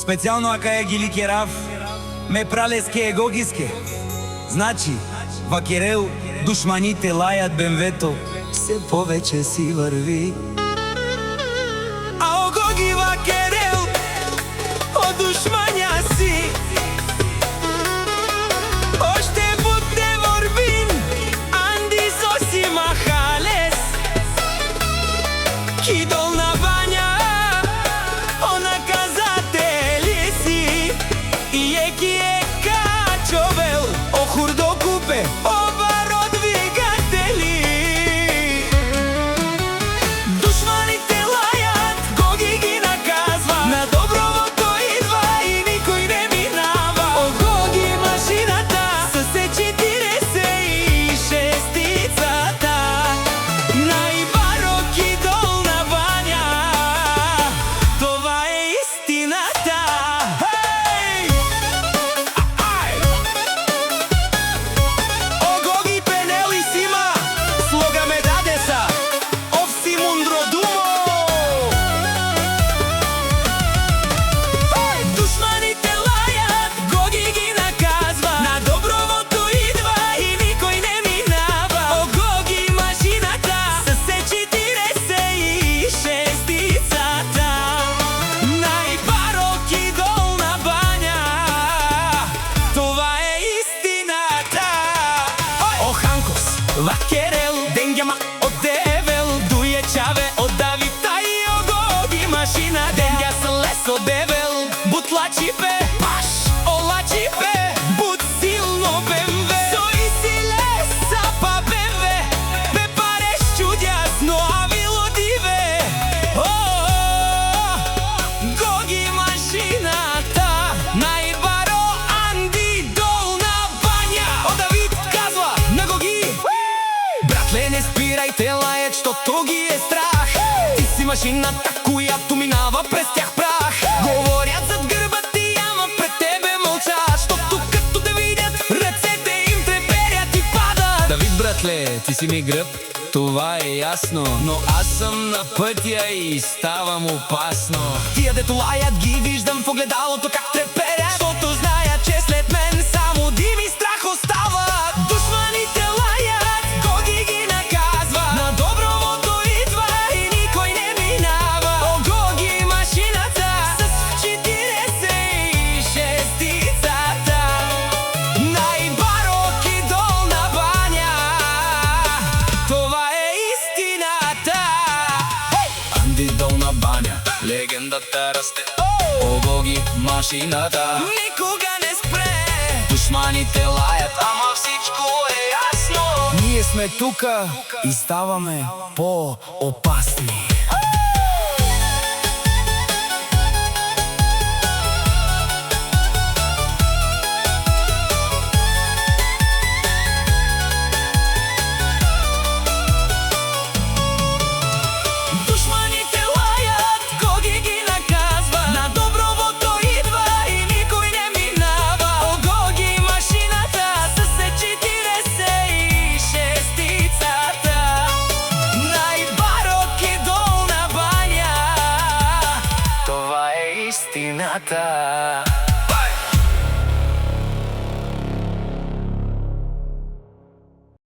Специјално ака е Гили Керав, ме пралеске егогиске. Значи, во Керел душманите лајат БМВ-то, се повеќе си врви. А огоги во Керел, од душмања си, оште бутне ворбин, Анди соси махалес, ки долна бања, она казатели си, и еки е качовел, охурдо купе, обар двигатели. Душманите лајат, Гоги ги наказва, на добровото идва и никој не минава. О, Гоги машината, с С46-ицата, најбарок и долна бања, това е истината. Хеј! О, Гоги пенелисима, слога ме дадеса, овси мундро думо. Душманите лајат, Гоги ги наказва, на добровото идва и никој не минава. О, Гоги машината, с С46-ицата, најбарок и долна бања, това е истината. О, Ханкос, во Керел, Денгјама од Девел, Дује Чаве од Давита и о, Гоги машина, Денгја с Лесо Девел, Бутла Чипе, Паш, Ола Чипе, Бут силно БМВ, Сои си леса па БМВ, бе пареш чудјасно, а вило диве. О, Гоги машината, најбаро Анди долна бања. О, Давид казва на Гоги: братле, не спирајте лајат, што то ги е страх. Ти си машината којато минава през тях прах. Говорят зад грба ти, ама пред тебе молчат, штото като те видят, ръцете им треперят и падат. Давид, братле, ти си ми гръб, това е ясно, но аз съм на пътя и ставам опасно. Тия дето лаят ги виждам в огледалото как треперят, защото знаят, че след мен само дим и страх остават. Душманите лаят, Гоги ги наказва, на добровото идва и никой не минава. О, Гоги машината, с 46-ицата, најбарок и долна бања, това е истината. Анди долна бања, легендата расте. О, Гоги машината, никога не спре. Душманите лајат, ама всичко е ясно. Ние сме тука и ставаме по-опасни. Душманите лајат, Гоги ги наказва, на добровото идва и никој не минава. О, Гоги машината, с С46-ицата, најбарок и долна бања, това е истината.